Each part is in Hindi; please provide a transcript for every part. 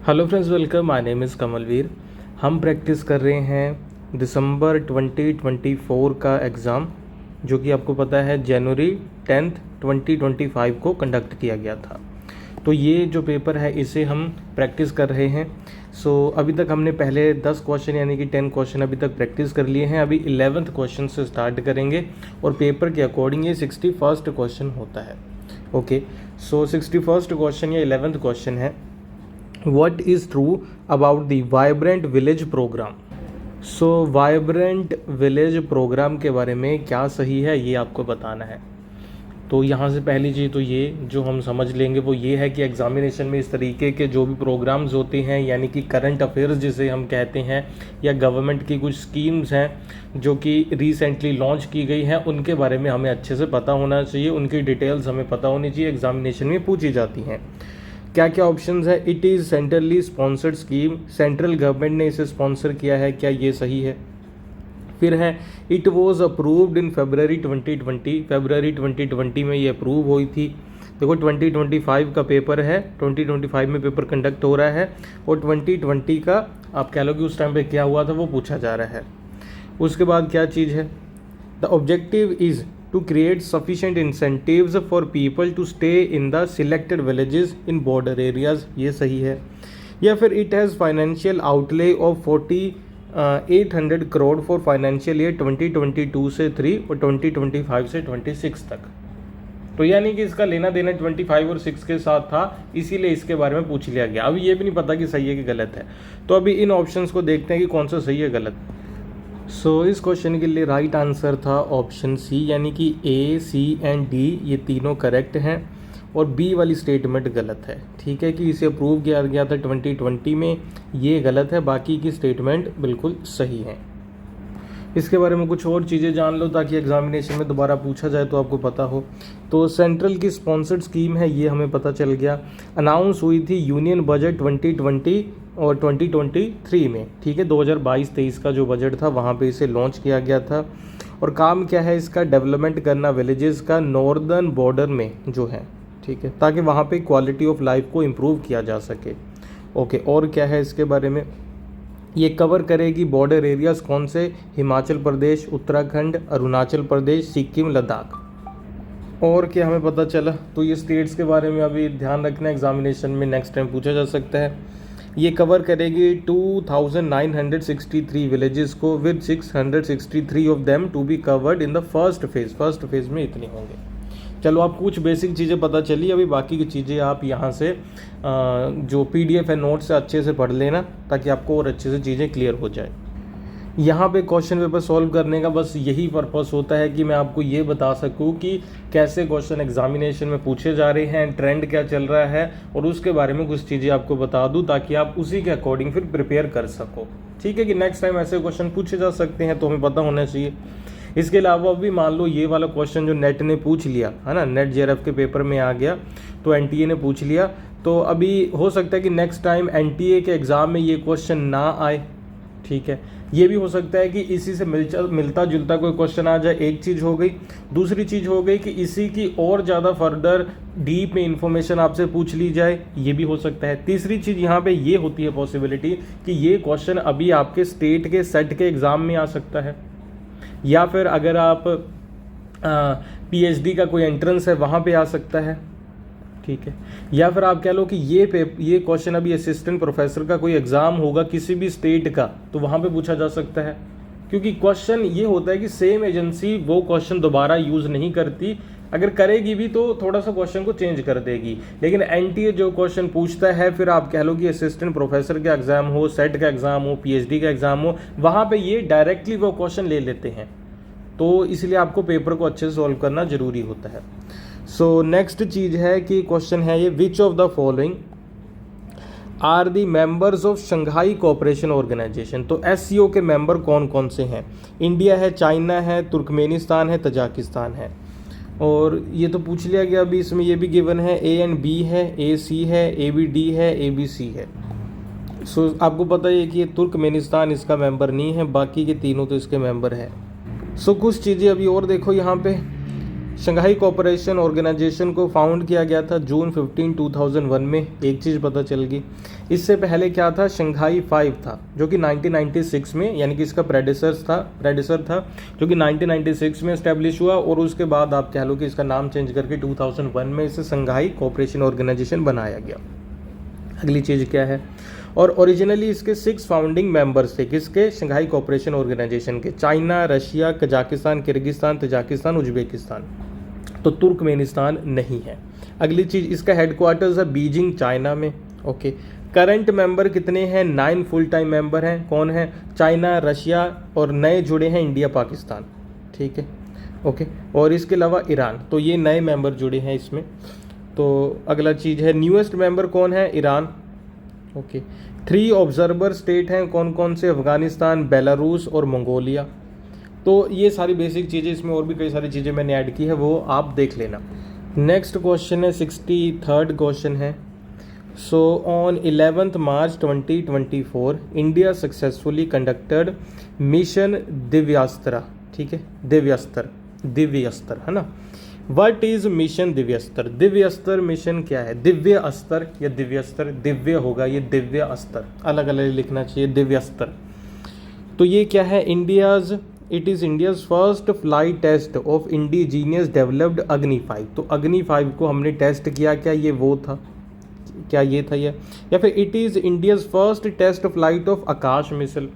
Hello friends, welcome. My name is Kamalveer. हम प्रैक्टिस कर रहे हैं दिसंबर 2024 का एग्ज़ाम, जो कि आपको पता है जनवरी 10th 2025 को कंडक्ट किया गया था। तो ये जो पेपर है इसे हम प्रैक्टिस कर रहे हैं। अभी तक हमने पहले 10 क्वेश्चन यानी कि 10 क्वेश्चन अभी तक प्रैक्टिस कर लिए हैं। अभी 11th क्वेश्चन से स्टार्ट करेंगे और पेपर के अकॉर्डिंग ये 61st क्वेश्चन होता है। ओके, 61st क्वेश्चन या 11th क्वेश्चन है, What is true about the Vibrant Village Program? Vibrant village programme के बारे में क्या सही है ये आपको बताना है। तो यहाँ से पहली चीज़ तो ये जो हम समझ लेंगे वो ये है कि एग्जामिनेशन में इस तरीके के जो भी प्रोग्राम्स होते हैं, यानी कि करंट अफेयर्स जिसे हम कहते हैं, या गवर्नमेंट की कुछ स्कीम्स हैं जो कि रिसेंटली लॉन्च की गई हैं, उनके बारे में हमें अच्छे से पता होना चाहिए, उनकी डिटेल्स हमें पता होनी चाहिए, एग्जामिनेशन में पूछी जाती हैं। क्या क्या ऑप्शंस है? It is centrally sponsored scheme, central government ने इसे स्पॉन्सर किया है, क्या ये सही है? फिर है इट वॉज अप्रूव्ड इन फरवरी 2020, फरवरी 2020 में ये अप्रूव हुई थी। देखो 2025 का पेपर है, 2025 में पेपर कंडक्ट हो रहा है और 2020 का आप कह लो कि उस टाइम पे क्या हुआ था वो पूछा जा रहा है। उसके बाद क्या चीज़ है? The objective is to create sufficient incentives for people to stay in the selected villages in border areas, ये सही है। या फिर it has financial outlay of 800 crore for financial year 2022 से 3 और 2025 से 26 तक। तो यानी कि इसका लेना देना 25 और 6 के साथ था, इसीलिए इसके बारे में पूछ लिया गया। अभी ये भी नहीं पता कि सही है कि गलत है। तो अभी इन ऑप्शंस को देखते हैं कि कौन सा सही है गलत। इस क्वेश्चन के लिए राइट आंसर था ऑप्शन सी, यानी कि ए, सी एंड डी ये तीनों करेक्ट हैं और बी वाली स्टेटमेंट गलत है। ठीक है कि इसे अप्रूव किया गया था 2020 में, ये गलत है, बाकी की स्टेटमेंट बिल्कुल सही है। इसके बारे में कुछ और चीज़ें जान लो ताकि एग्जामिनेशन में दोबारा पूछा जाए तो आपको पता हो। तो सेंट्रल की स्पॉन्सर्ड स्कीम है, ये हमें पता चल गया। अनाउंस हुई थी यूनियन बजट 2020 और 2023 में। ठीक है, 2022-23 का जो बजट था वहाँ पे इसे लॉन्च किया गया था। और काम क्या है इसका? डेवलपमेंट करना विलेजेस का नॉर्दर्न बॉर्डर में जो है, ठीक है, ताकि वहाँ पे क्वालिटी ऑफ लाइफ को इम्प्रूव किया जा सके। ओके, और क्या है इसके बारे में? ये कवर करेगी बॉर्डर एरियाज कौन से? हिमाचल प्रदेश, उत्तराखंड, अरुणाचल प्रदेश, सिक्किम, लद्दाख। और क्या हमें पता चला? तो ये स्टेट्स के बारे में अभी ध्यान रखना, एग्जामिनेशन में नेक्स्ट टाइम पूछा जा सकता है। ये कवर करेगी 2963 विलेजेस को, with 663 of them to be covered in the first phase में इतने होंगे। चलो, आप कुछ बेसिक चीज़ें पता चली, अभी बाकी की चीज़ें आप यहाँ से जो PDF है नोट से अच्छे से पढ़ लेना ताकि आपको और अच्छे से चीज़ें क्लियर हो जाए। यहाँ पे क्वेश्चन पेपर सॉल्व करने का बस यही पर्पस होता है कि मैं आपको ये बता सकूँ कि कैसे क्वेश्चन एग्जामिनेशन में पूछे जा रहे हैं, ट्रेंड क्या चल रहा है, और उसके बारे में कुछ चीज़ें आपको बता दूँ ताकि आप उसी के अकॉर्डिंग फिर प्रिपेयर कर सको। ठीक है कि नेक्स्ट टाइम ऐसे क्वेश्चन पूछे जा सकते हैं, तो हमें पता होना चाहिए। इसके अलावा भी मान लो ये वाला क्वेश्चन जो नेट ने पूछ लिया है ना, नेट JRF के पेपर में आ गया, तो NTA ने पूछ लिया, तो अभी हो सकता है कि नेक्स्ट टाइम NTA के एग्ज़ाम में ये क्वेश्चन ना आए। ठीक है, ये भी हो सकता है कि इसी से मिलता जुलता कोई क्वेश्चन आ जाए, एक चीज़ हो गई। दूसरी चीज़ हो गई कि इसी की और ज़्यादा फर्दर डीप में इंफॉर्मेशन आपसे पूछ ली जाए, ये भी हो सकता है। तीसरी चीज़ यहाँ पे ये होती है पॉसिबिलिटी कि ये क्वेश्चन अभी आपके स्टेट के सेट के एग्ज़ाम में आ सकता है, या फिर अगर आप PhD का कोई एंट्रेंस है वहाँ पे आ सकता है। ठीक है, या फिर आप कह लो कि ये क्वेश्चन अभी असिस्टेंट प्रोफेसर का कोई एग्ज़ाम होगा किसी भी स्टेट का, तो वहाँ पे पूछा जा सकता है। क्योंकि क्वेश्चन ये होता है कि सेम एजेंसी वो क्वेश्चन दोबारा यूज़ नहीं करती, अगर करेगी भी तो थोड़ा सा क्वेश्चन को चेंज कर देगी। लेकिन NTA जो क्वेश्चन पूछता है, फिर आप कह लो कि असिस्टेंट प्रोफेसर का एग्ज़ाम हो, सेट का एग्ज़ाम हो, PhD का एग्ज़ाम हो, वहाँ पे ये डायरेक्टली वो क्वेश्चन ले लेते हैं। तो इसलिए आपको पेपर को अच्छे से सॉल्व करना ज़रूरी होता है। नेक्स्ट चीज़ है कि क्वेश्चन है ये, which of the following are the members of Shanghai Cooperation Organisation. तो SCO के मेंबर कौन कौन से हैं? इंडिया है, चाइना है, तुर्कमेनिस्तान है, तजाकिस्तान है। और ये तो पूछ लिया गया, अभी इसमें ये भी गिवन है, A एंड B है, AC है, ABD है, ABC है। आपको पता है कि ये तुर्कमेनिस्तान इसका मेंबर नहीं है, बाकी के तीनों तो इसके मेंबर है। कुछ चीज़ें अभी और देखो यहाँ पे, शंघाई कोऑपरेशन ऑर्गेनाइजेशन को फाउंड किया गया था जून 15, 2001 में। एक चीज़ पता चल गई, इससे पहले क्या था, शंघाई 5 था जो कि 1996 में, यानी कि इसका प्रेडेसर था जो कि 1996 में इस्टेब्लिश हुआ, और उसके बाद आप कह लो कि इसका नाम चेंज करके 2001 में इसे शंघाई कोऑपरेशन ऑर्गेनाइजेशन बनाया गया। अगली चीज़ क्या है, और ओरिजिनली इसके 6 फाउंडिंग मेंबर्स थे, किसके, शंघाई कोऑपरेशन ऑर्गेनाइजेशन के, China, Russia, Kazakhstan, Kyrgyzstan, Tajikistan, Uzbekistan, तो तुर्कमेनिस्तान नहीं है। अगली चीज़, इसका हेडक्वार्टर्स है बीजिंग, चाइना में। ओके, करंट मेंबर कितने हैं, 9 फुल टाइम मेंबर हैं। कौन है, चाइना, रशिया, और नए जुड़े हैं इंडिया, पाकिस्तान, ठीक है। ओके, और इसके अलावा ईरान, तो ये नए मेंबर जुड़े हैं इसमें। तो अगला चीज़ है, न्यूएस्ट मेंबर कौन है, ईरान। ओके, 3 ऑब्जर्वर स्टेट हैं, कौन कौन से, अफगानिस्तान, बेलारूस और मंगोलिया। तो ये सारी बेसिक चीज़ें, इसमें और भी कई सारी चीज़ें मैंने ऐड की है, वो आप देख लेना। नेक्स्ट क्वेश्चन है 63rd क्वेश्चन है। So on 11 March 2024 India successfully conducted mission Divyastra, ठीक है, दिव्यास्त्र है ना। What is mission Divyastra? Divyastra mission क्या है, दिव्य अस्त्र या दिव्यास्त्र, दिव्य होगा, ये दिव्य अस्त्र अलग अलग लिखना चाहिए, दिव्यास्त्र। तो ये क्या है, it is India's first flight test of indigenous developed Agni 5। तो अग्नि 5 को हमने टेस्ट किया, क्या ये वो था, क्या ये था ये, या फिर it is India's first test flight of Akash missile,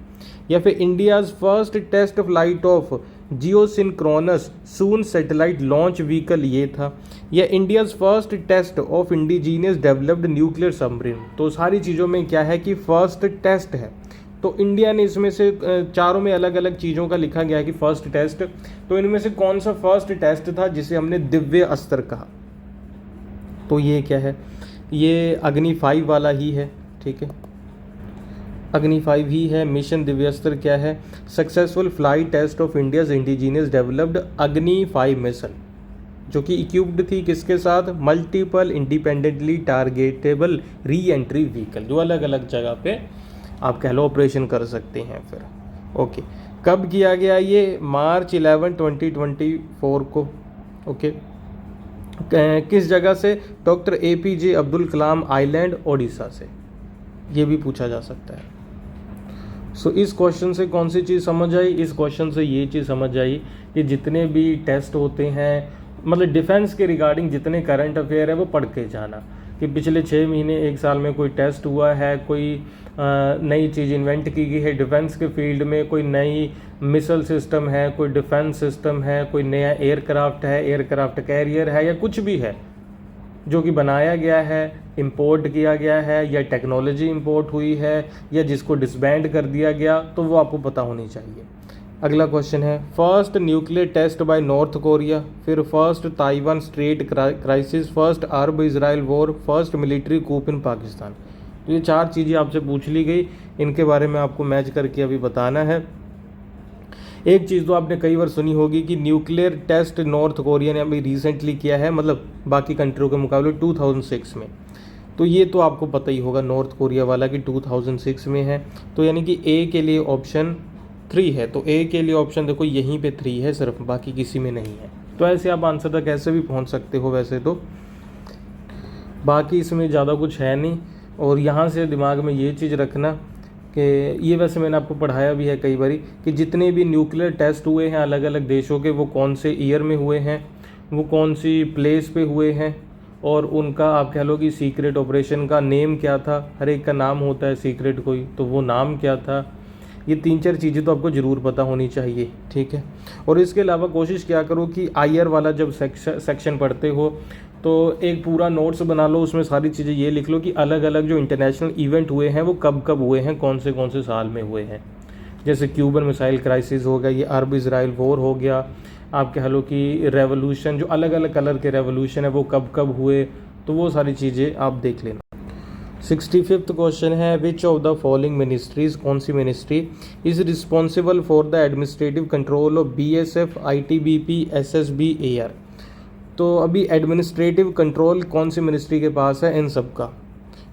या फिर India's first test flight of geosynchronous soon satellite launch vehicle ये था, या India's first test of indigenous developed nuclear submarine. तो सारी चीज़ों में क्या है कि फर्स्ट टेस्ट है, तो इंडिया ने इसमें से चारों में अलग अलग चीज़ों का लिखा गया है कि फर्स्ट टेस्ट, तो इनमें से कौन सा फर्स्ट टेस्ट था जिसे हमने दिव्य अस्त्र कहा, तो ये क्या है, ये अग्नि 5 वाला ही है, ठीक है, अग्नि 5 ही है। मिशन दिव्यास्त्र क्या है, successful flight test of India's indigenous developed Agni 5 mission, जो कि इक्विप्ड थी किसके साथ, multiple independently targetable re entry vehicle, जो अलग अलग जगह पे आप कह लो ऑपरेशन कर सकते हैं फिर। ओके, कब किया गया ये, मार्च 11, 2024 को। ओके, किस जगह से, doctor APJ Abdul Kalam island, Odisha से, ये भी पूछा जा सकता है। सो इस क्वेश्चन से कौन सी चीज़ समझ आई, इस क्वेश्चन से ये चीज़ समझ आई कि जितने भी टेस्ट होते हैं, मतलब डिफेंस के रिगार्डिंग जितने करंट अफेयर है वो पढ़ के जाना, कि पिछले 6 महीने 1 साल में कोई टेस्ट हुआ है, कोई नई चीज़ इन्वेंट की गई है डिफेंस के फील्ड में, कोई नई मिसाइल सिस्टम है, कोई डिफेंस सिस्टम है, कोई नया एयरक्राफ्ट है, एयरक्राफ्ट कैरियर है, या कुछ भी है जो कि बनाया गया है, इंपोर्ट किया गया है, या टेक्नोलॉजी इंपोर्ट हुई है, या जिसको डिसबैंड कर दिया गया, तो वो आपको पता होनी चाहिए। अगला क्वेश्चन है, first nuclear test by North Korea, फिर first Taiwan strait crisis, first Arab Israel war, first military coup in Pakistan. तो ये 4 चीज़ें आपसे पूछ ली गई, इनके बारे में आपको मैच करके अभी बताना है। एक चीज़ तो आपने कई बार सुनी होगी कि न्यूक्लियर टेस्ट नॉर्थ कोरिया ने अभी रिसेंटली किया है, मतलब बाकी कंट्रियों के मुकाबले 2006 में। तो ये तो आपको पता ही होगा नॉर्थ कोरिया वाला कि 2006 में है, तो यानी कि ए के लिए ऑप्शन 3 है। तो ए के लिए ऑप्शन देखो यहीं पे 3 है सिर्फ, बाकी किसी में नहीं है। तो ऐसे आप आंसर तक कैसे भी पहुंच सकते हो वैसे तो, बाकी इसमें ज़्यादा कुछ है नहीं। और यहाँ से दिमाग में ये चीज़ रखना कि ये वैसे मैंने आपको पढ़ाया भी है कई बारी कि जितने भी न्यूक्लियर टेस्ट हुए हैं अलग अलग देशों के, वो कौन से ईयर में हुए हैं, वो कौन सी प्लेस पे हुए हैं, और उनका आप कह लो कि सीक्रेट ऑपरेशन का नेम क्या था। हर एक का नाम होता है सीक्रेट कोई, तो वो नाम क्या था। ये 3-4 चीज़ें तो आपको ज़रूर पता होनी चाहिए, ठीक है। और इसके अलावा कोशिश क्या करो कि IR वाला जब सेक्शन पढ़ते हो तो एक पूरा नोट्स बना लो, उसमें सारी चीज़ें ये लिख लो कि अलग अलग जो इंटरनेशनल इवेंट हुए हैं वो कब कब हुए हैं, कौन से साल में हुए हैं। जैसे क्यूबन मिसाइल क्राइसिस हो गया, ये अरब इजराइल वॉर हो गया, आप कह लो कि रेवोल्यूशन, जो अलग अलग कलर के रेवोल्यूशन है वो कब कब हुए, तो वो सारी चीज़ें आप देख लेना। 65th क्वेश्चन है, which of the following ministries, कौन सी ministry is responsible for the administrative control of BSF, ITBP, SSB, AR। तो अभी एडमिनिस्ट्रेटिव कंट्रोल कौन सी मिनिस्ट्री के पास है इन सब का,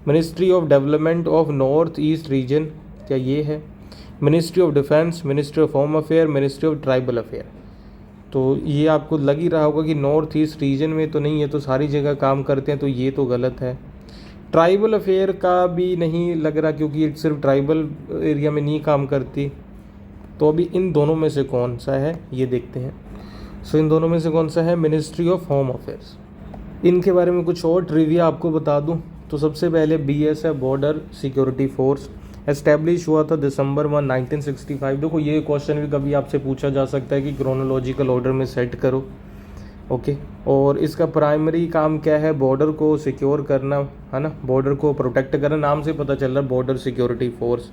ministry of development of north east region, क्या ये है, ministry of defence, ministry of home affair, ministry of tribal affair. तो ये आपको लग ही रहा होगा कि नॉर्थ ईस्ट रीजन में तो नहीं है, तो सारी जगह काम करते हैं, तो ये तो गलत है। ट्राइबल अफेयर का भी नहीं लग रहा, क्योंकि ये सिर्फ ट्राइबल एरिया में नहीं काम करती। तो अभी इन दोनों में से कौन सा है ये देखते हैं। सो इन दोनों में से कौन सा है? Ministry of home affairs. इनके बारे में कुछ और ट्रिविया आपको बता दूं तो सबसे पहले BSF border security force establish हुआ था दिसंबर 1, 1965। देखो ये क्वेश्चन भी कभी आपसे पूछा जा सकता है कि क्रोनोलॉजिकल ऑर्डर में सेट करो। ओके, और इसका प्राइमरी काम क्या है? बॉर्डर को सिक्योर करना, है ना, बॉर्डर को प्रोटेक्ट करना। नाम से पता चल रहा है बॉर्डर सिक्योरिटी फोर्स।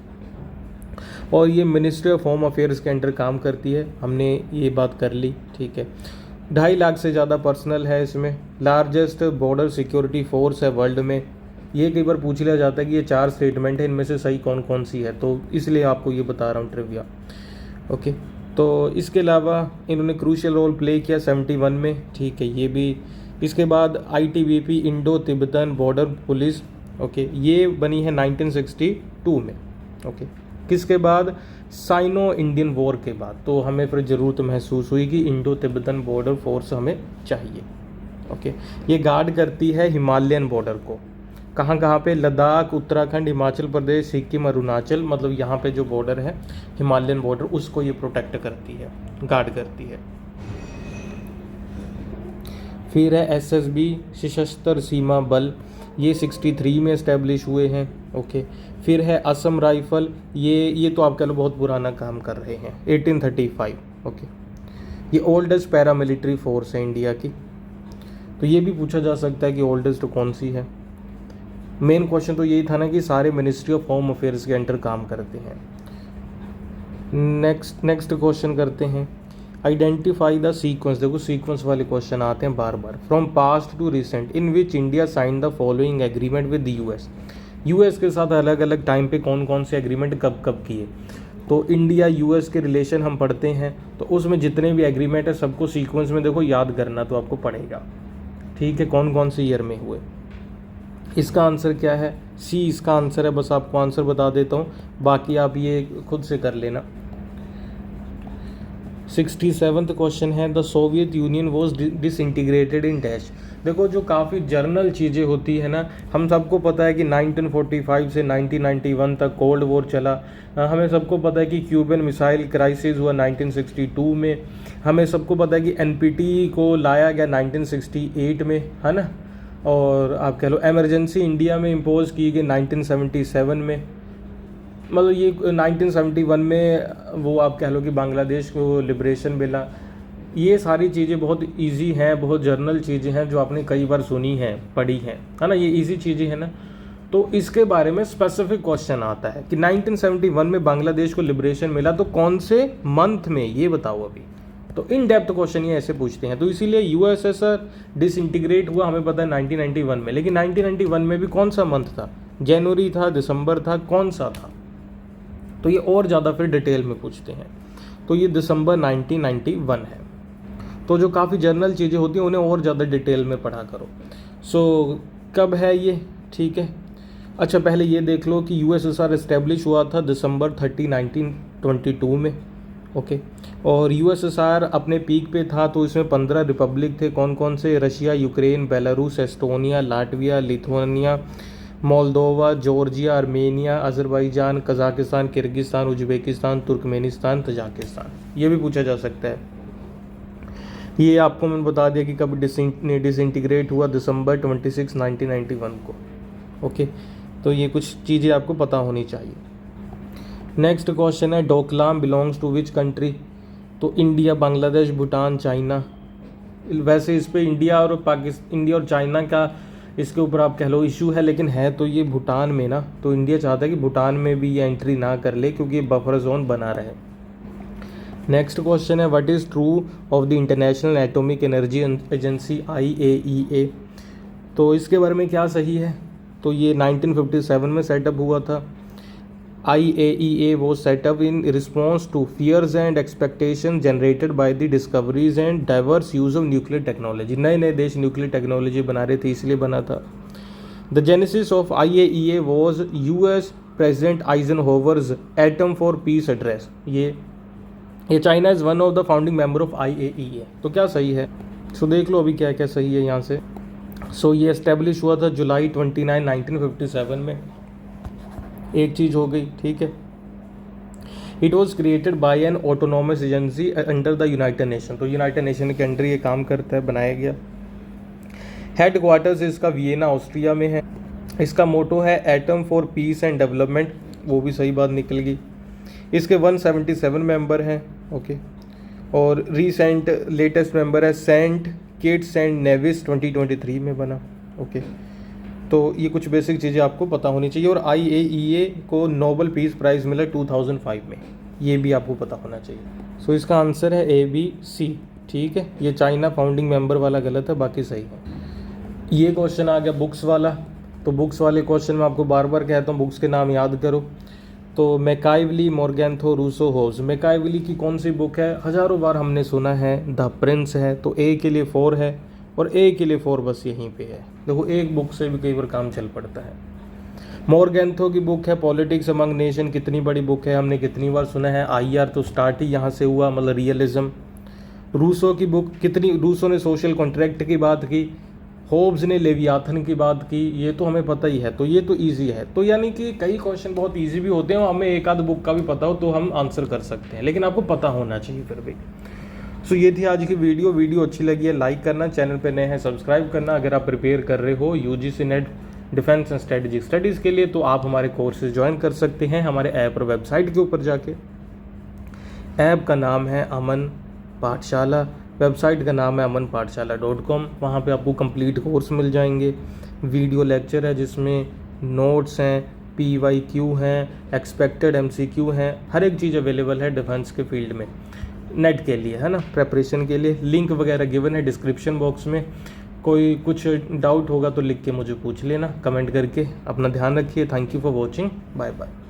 और ये मिनिस्ट्री ऑफ होम अफेयर्स के अंडर काम करती है, हमने ये बात कर ली, ठीक है। 2.5 लाख से ज़्यादा पर्सनल है इसमें। लार्जेस्ट बॉर्डर सिक्योरिटी फोर्स है वर्ल्ड में। ये कई बार पूछ लिया जाता है कि ये 4 स्टेटमेंट है, इनमें से सही कौन कौन सी है, तो इसलिए आपको ये बता रहा हूँ ट्रिविया। ओके, तो इसके अलावा इन्होंने क्रूशियल रोल प्ले किया 71 में, ठीक है, ये भी। इसके बाद ITBP Indo Tibetan border police, okay, ये बनी है 1962 में। ओके, किसके बाद? साइनो इंडियन वॉर के बाद। तो हमें फिर ज़रूरत महसूस हुई कि इंडो तिब्बतन बॉर्डर फोर्स हमें चाहिए। ओके, ये गार्ड करती है हिमालयन बॉर्डर को। कहाँ कहाँ पे? लद्दाख, उत्तराखंड, हिमाचल प्रदेश, सिक्किम, अरुणाचल, मतलब यहाँ पे जो बॉर्डर है हिमालयन बॉर्डर, उसको ये प्रोटेक्ट करती है, गार्ड करती है। फिर है SSB सशस्त्र सीमा बल, ये 63 में इस्टेब्लिश हुए हैं। ओके, फिर है असम राइफल, ये तो आप कह लो बहुत पुराना काम कर रहे हैं, 1835। ओके, ये ओल्डेस्ट पैरामिलिट्री फोर्स है इंडिया की। तो ये भी पूछा जा सकता है कि ओल्डेस्ट कौन सी है। मेन क्वेश्चन तो यही था ना कि सारे मिनिस्ट्री ऑफ होम अफेयर्स के अंडर काम करते हैं। नेक्स्ट क्वेश्चन करते हैं, आइडेंटिफाई द सीक्वेंस। देखो सीक्वेंस वाले क्वेश्चन आते हैं बार बार। From past to recent in which India sign the following agreement with US के साथ अलग अलग टाइम पे कौन कौन से एग्रीमेंट कब कब किए। तो इंडिया US के रिलेशन हम पढ़ते हैं, तो उसमें जितने भी एग्रीमेंट है सबको सीक्वेंस में देखो याद करना तो आपको पड़ेगा, ठीक है, कौन कौन से ईयर में हुए। इसका आंसर क्या है? C इसका आंसर है। बस आपको आंसर बता देता हूँ, बाकी आप ये खुद से कर लेना। 67th क्वेश्चन है, the Soviet union was disintegrated in dash. देखो जो काफ़ी जर्नल चीज़ें होती है ना, हम सबको पता है कि 1945 से 1991 तक कोल्ड वॉर चला। हमें सबको पता है कि क्यूबन मिसाइल क्राइसिस हुआ 1962 में। हमें सबको पता है कि NPT को लाया गया 1968 में, है ना। और आप कह लो एमरजेंसी इंडिया में इम्पोज की गई 1977 में। मतलब ये 1971 में वो आप कह लो कि बांग्लादेश को लिबरेशन मिला। ये सारी चीज़ें बहुत इजी हैं, बहुत जर्नल चीज़ें हैं जो आपने कई बार सुनी हैं, पढ़ी हैं, है ना। ये इजी चीज़ें हैं ना। तो इसके बारे में स्पेसिफिक क्वेश्चन आता है कि 1971 में बांग्लादेश को लिबरेशन मिला, तो कौन से मंथ में, ये बताओ अभी। तो इन डेप्थ क्वेश्चन ये ऐसे पूछते हैं। तो इसीलिए USSR डिसइंटीग्रेट हुआ हमें पता है 1991 में, लेकिन 1991 में भी कौन सा मंथ था? जनवरी था, दिसंबर था, कौन सा था? तो ये और ज़्यादा फिर डिटेल में पूछते हैं। तो ये दिसंबर 1991 है। तो जो काफ़ी जर्नल चीज़ें होती हैं उन्हें और ज़्यादा डिटेल में पढ़ा करो। सो कब है ये, ठीक है। अच्छा पहले ये देख लो कि USSR इस्टेब्लिश हुआ था दिसंबर 30, 1922 में। ओके, और USSR अपने पीक पे था तो इसमें 15 रिपब्लिक थे। कौन कौन से? Russia, Ukraine, Belarus, Estonia, Latvia, Lithuania, Moldova, Georgia, Armenia, Azerbaijan, Kazakhstan, Kyrgyzstan, Uzbekistan, Turkmenistan, Tajikistan. ये भी पूछा जा सकता है। ये आपको मैंने बता दिया कि कब डिसइंटीग्रेट हुआ, दिसंबर 26, 1991 को। ओके, तो ये कुछ चीज़ें आपको पता होनी चाहिए। नेक्स्ट क्वेश्चन है, Doklam belongs to which country. तो इंडिया, बांग्लादेश, भूटान, चाइना। वैसे इस पे इंडिया और चाइना का इसके ऊपर आप कह लो इशू है, लेकिन है तो ये भूटान में ना। तो इंडिया चाहता है कि भूटान में भी ये एंट्री ना कर ले क्योंकि ये बफर जोन बना रहे। नेक्स्ट क्वेश्चन है, what is true of the international atomic energy agency IAEA। तो इसके बारे में क्या सही है? तो ये 1957 में सेटअप हुआ था। IAEA was set up in response to fears and expectations generated by the discoveries and diverse use of nuclear technology। नए नए देश न्यूक्लियर टेक्नोलॉजी बना रहे थे, इसलिए बना था। The genesis of IAEA was US President Eisenhower's Atom for Peace address। ये ये China is one of the founding member of IAEA। तो क्या सही है? सो देख लो अभी क्या क्या सही है यहाँ से। सो ये एस्टेब्लिश हुआ था जुलाई 29, 1957 में। एक चीज़ हो गई, ठीक है। It was created by N autonomous agency under the United nation. तो यूनाइटेड नेशन के अंडर ये काम करता है, बनाया गया। हेड क्वार्टर्स इसका वियना ऑस्ट्रिया में है। इसका मोटो है atom for piece and development, वो भी सही बात निकल गई। इसके 177 मेंबर हैं, ओके। और रीसेंट लेटेस्ट मेंबर है सेंट किट्स एंड नेविस, 2023 में बना, ओके। तो ये कुछ बेसिक चीज़ें आपको पता होनी चाहिए। और IAEA को नोबेल पीस प्राइज़ मिला 2005 में, ये भी आपको पता होना चाहिए। सो इसका आंसर है ABC, ठीक है। ये चाइना फाउंडिंग मेंबर वाला गलत है, बाकी सही है। ये क्वेश्चन आ गया बुक्स वाला। तो बुक्स वाले क्वेश्चन में आपको बार बार कहता हूँ बुक्स के नाम याद करो। तो मैकाइवली, मोरगैंथो, रूसो, होब्स। मैकाइवली की कौन सी बुक है? हज़ारों बार हमने सुना है, द प्रिंस है। तो A के लिए 4 है और A के लिए 4 बस यहीं पे है। देखो एक बुक से भी कई बार काम चल पड़ता है। मोरगैंथो की बुक है पॉलिटिक्स अमंग नेशन, कितनी बड़ी बुक है, हमने कितनी बार सुना है। IR तो स्टार्ट ही यहाँ से हुआ, मतलब रियलिज्म। रूसो की बुक कितनी, रूसो ने सोशल कॉन्ट्रैक्ट की बात की, होब्स ने लेवियाथन की बात की, ये तो हमें पता ही है। तो ये तो इजी है। तो यानी कि कई क्वेश्चन बहुत इजी भी होते हैं और हमें एक आध बुक का भी पता हो तो हम आंसर कर सकते हैं, लेकिन आपको पता होना चाहिए फिर भी। सो ये थी आज की वीडियो अच्छी लगी है लाइक करना, चैनल पे नए हैं सब्सक्राइब करना। अगर आप प्रिपेयर कर रहे हो UGC net defence and strategic studies के लिए तो आप हमारे कोर्सेज ज्वाइन कर सकते हैं हमारे ऐप और वेबसाइट के ऊपर जाके। ऐप का नाम है अमन पाठशाला, वेबसाइट का नाम है amanpathshala.com। वहाँ पे आपको कंप्लीट कोर्स मिल जाएंगे। वीडियो लेक्चर है जिसमें नोट्स हैं, PYQ हैं, एक्सपेक्टेड MCQ हैं, हर एक चीज़ अवेलेबल है डिफेंस के फील्ड में नेट के लिए, है ना, प्रेपरेशन के लिए। लिंक वगैरह गिवन है डिस्क्रिप्शन बॉक्स में। कोई कुछ डाउट होगा तो लिख के मुझे पूछ लेना कमेंट करके। अपना ध्यान रखिए। Thank you for watching, bye bye.